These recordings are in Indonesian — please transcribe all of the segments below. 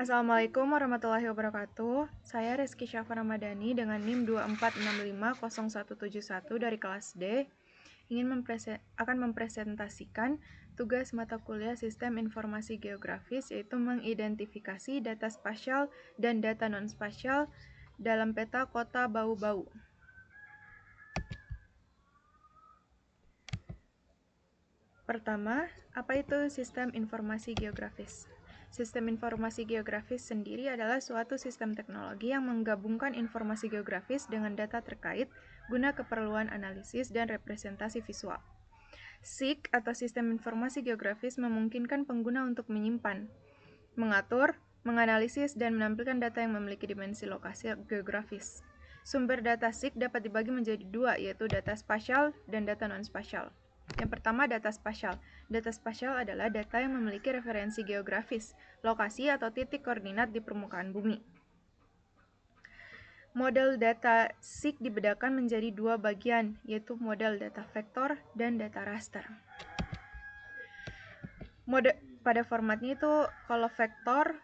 Assalamualaikum warahmatullahi wabarakatuh. Saya Rizky Syafar Ramadhani dengan NIM 24650171 dari kelas D akan mempresentasikan tugas mata kuliah Sistem Informasi Geografis, yaitu mengidentifikasi data spasial dan data non-spasial dalam peta kota Bau-Bau. Pertama, apa itu sistem informasi geografis? Sistem informasi geografis sendiri adalah suatu sistem teknologi yang menggabungkan informasi geografis dengan data terkait guna keperluan analisis dan representasi visual. SIG atau Sistem Informasi Geografis memungkinkan pengguna untuk menyimpan, mengatur, menganalisis, dan menampilkan data yang memiliki dimensi lokasi geografis. Sumber data SIG dapat dibagi menjadi dua, yaitu data spasial dan data non-spasial. Yang pertama, data spasial. Data spasial adalah data yang memiliki referensi geografis, lokasi atau titik koordinat di permukaan bumi. Model data SIG dibedakan menjadi dua bagian, yaitu model data vektor dan data raster. Pada formatnya itu, kalau vektor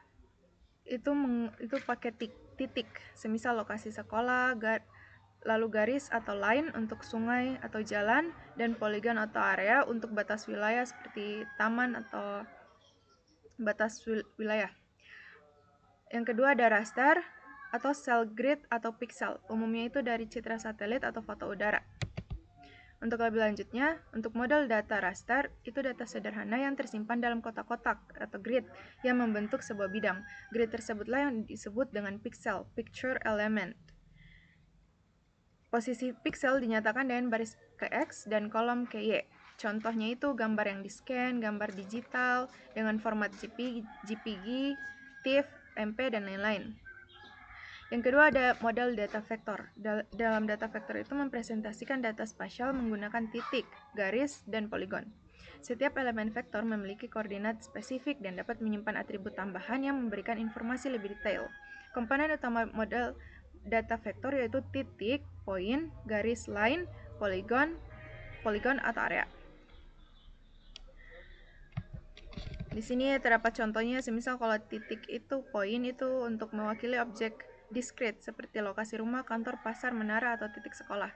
itu pakai titik, semisal lokasi sekolah, lalu garis atau line untuk sungai atau jalan, dan poligon atau area untuk batas wilayah seperti taman atau batas wilayah. Yang kedua ada raster atau cell grid atau pixel, umumnya itu dari citra satelit atau foto udara. Untuk lebih lanjutnya, untuk model data raster, itu data sederhana yang tersimpan dalam kotak-kotak atau grid yang membentuk sebuah bidang. Grid tersebutlah yang disebut dengan pixel, picture element. Posisi pixel dinyatakan dengan baris ke X dan kolom ke Y. Contohnya itu gambar yang di-scan, gambar digital dengan format JPG, TIFF, MP, dan lain-lain. Yang kedua ada model data vektor. Dalam data vektor itu mempresentasikan data spasial menggunakan titik, garis, dan poligon. Setiap elemen vektor memiliki koordinat spesifik dan dapat menyimpan atribut tambahan yang memberikan informasi lebih detail. Komponen utama model data vektor yaitu titik, poin, garis, line, poligon atau area. Di sini terdapat contohnya, semisal kalau titik itu poin itu untuk mewakili objek diskrit seperti lokasi rumah, kantor, pasar, menara, atau titik sekolah.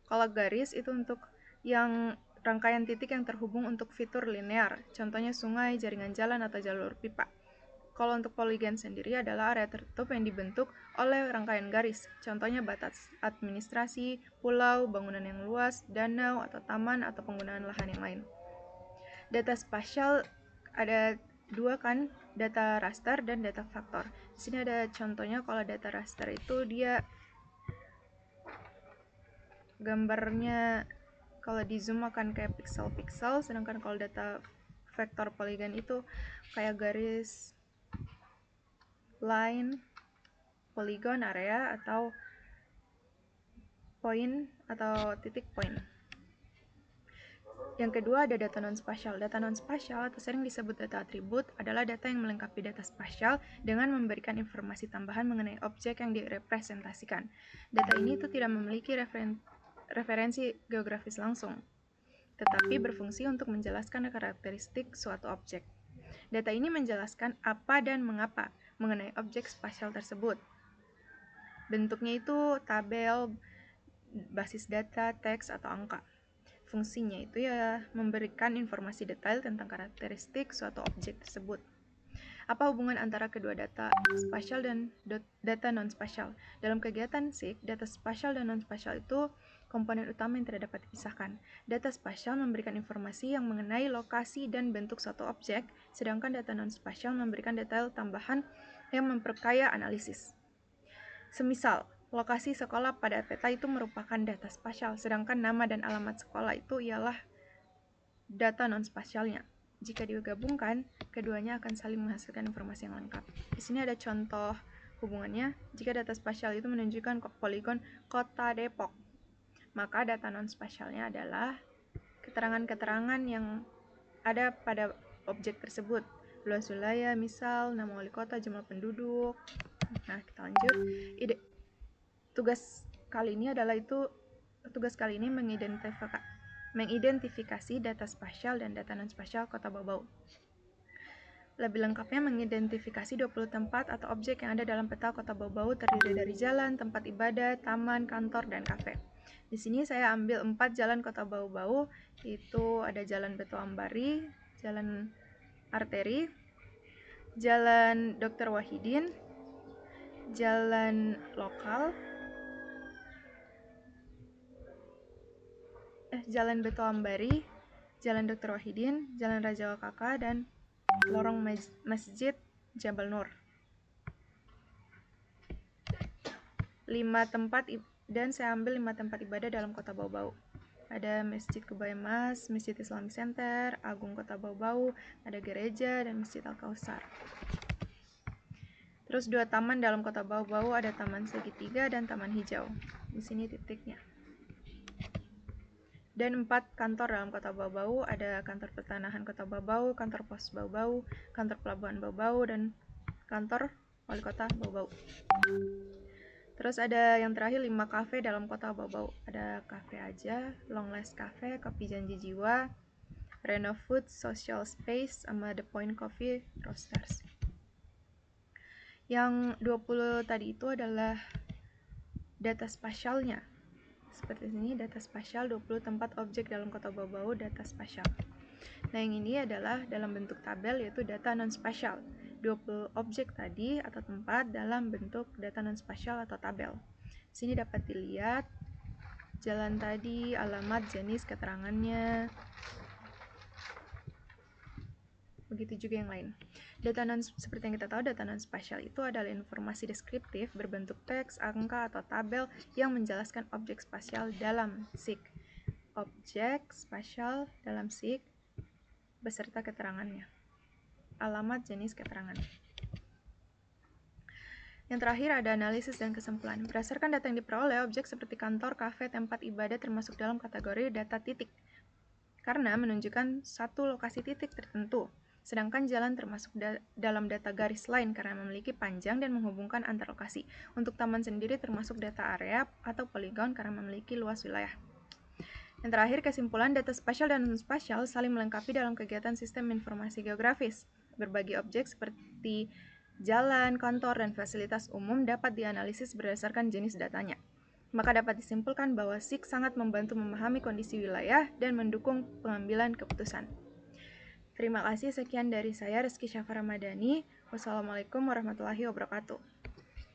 Kalau garis itu untuk yang rangkaian titik yang terhubung untuk fitur linear, contohnya sungai, jaringan jalan, atau jalur pipa. Kalau untuk poligon sendiri adalah area tertutup yang dibentuk oleh rangkaian garis, contohnya batas administrasi, pulau, bangunan yang luas, danau, atau taman, atau penggunaan lahan yang lain. Data spasial ada dua kan, data raster dan data vektor. Di sini ada contohnya. Kalau data raster itu dia gambarnya kalau di zoom akan kayak pixel-pixel, sedangkan kalau data vektor poligon itu kayak garis, line, poligon, area, atau poin atau titik poin. Yang kedua ada data non-spasial. Data non-spasial atau sering disebut data atribut adalah data yang melengkapi data spasial dengan memberikan informasi tambahan mengenai objek yang direpresentasikan. Data ini itu tidak memiliki referensi geografis langsung, tetapi berfungsi untuk menjelaskan karakteristik suatu objek. Data ini menjelaskan apa dan mengapa mengenai objek spasial tersebut. Bentuknya itu tabel, basis data, teks, atau angka. Fungsinya itu ya memberikan informasi detail tentang karakteristik suatu objek tersebut. Apa hubungan antara kedua data spasial dan data non-spasial? Dalam kegiatan SIG, data spasial dan non-spasial itu komponen utama yang tidak dapat dipisahkan. Data spasial memberikan informasi yang mengenai lokasi dan bentuk suatu objek, sedangkan data non-spasial memberikan detail tambahan yang memperkaya analisis. Semisal, lokasi sekolah pada peta itu merupakan data spasial, sedangkan nama dan alamat sekolah itu ialah data non-spasialnya. Jika digabungkan, keduanya akan saling menghasilkan informasi yang lengkap. Di sini ada contoh hubungannya. Jika data spasial itu menunjukkan poligon kota Depok, maka data non-spasialnya adalah keterangan-keterangan yang ada pada objek tersebut. Luas wilayah, misal nama wali kota, jumlah penduduk. Nah, kita lanjut. Tugas kali ini mengidentifikasi data spasial dan data non-spasial kota Bau-Bau. Lebih lengkapnya mengidentifikasi 20 tempat atau objek yang ada dalam peta Kota Bau-Bau terdiri dari jalan, tempat ibadah, taman, kantor, dan kafe. Di sini saya ambil 4 jalan Kota Bau-Bau, yaitu ada Jalan Beto Ambari, Jalan Arteri, Jalan Dr. Wahidin, Jalan Lokal, Jalan Beto Ambari, Jalan Dr. Wahidin, Jalan Raja Wakaka, dan lorong Masjid Jabal Nur. 5 tempat dan saya ambil 5 tempat ibadah dalam Kota Bau-Bau. Ada Masjid Kebaya Mas, Masjid Islamic Center, Agung Kota Bau-Bau, ada gereja, dan Masjid Al-Kausar. Terus 2 taman dalam Kota Bau-Bau, ada Taman Segitiga dan Taman Hijau. Di sini titiknya. Dan 4 kantor dalam Kota Bau-Bau, ada Kantor Pertanahan Kota Bau-Bau, Kantor Pos Bau-Bau, Kantor Pelabuhan Bau-Bau, dan Kantor Wali Kota Bau-Bau. Terus ada yang terakhir 5 kafe dalam Kota Bau-Bau. Ada Cafe Aja, Long Last Cafe, Kopi Janji Jiwa, Reno Food, Social Space, sama The Point Coffee Roasters. Yang 20 tadi itu adalah data spasialnya. Seperti ini, data spasial 20 tempat objek dalam Kota Bau-Bau, data spasial. Nah, yang ini adalah dalam bentuk tabel, yaitu data non-spasial. 20 objek tadi atau tempat dalam bentuk data non-spasial atau tabel. Sini dapat dilihat jalan tadi, alamat, jenis, keterangannya. Begitu juga yang lain. Seperti yang kita tahu, data non-spasial itu adalah informasi deskriptif berbentuk teks, angka, atau tabel yang menjelaskan objek spasial dalam SIG. Objek spasial dalam SIG beserta keterangannya. Alamat, jenis, keterangan. Yang terakhir ada analisis dan kesimpulan. Berdasarkan data yang diperoleh, objek seperti kantor, kafe, tempat ibadah termasuk dalam kategori data titik karena menunjukkan satu lokasi titik tertentu. Sedangkan jalan termasuk dalam data garis line karena memiliki panjang dan menghubungkan antar lokasi. Untuk taman sendiri termasuk data area atau poligon karena memiliki luas wilayah. Yang terakhir, kesimpulan data spasial dan non-spasial saling melengkapi dalam kegiatan sistem informasi geografis. Berbagi objek seperti jalan, kantor, dan fasilitas umum dapat dianalisis berdasarkan jenis datanya. Maka dapat disimpulkan bahwa SIG sangat membantu memahami kondisi wilayah dan mendukung pengambilan keputusan. Terima kasih, sekian dari saya Rizky Syafa Ramadhani. Wassalamualaikum warahmatullahi wabarakatuh.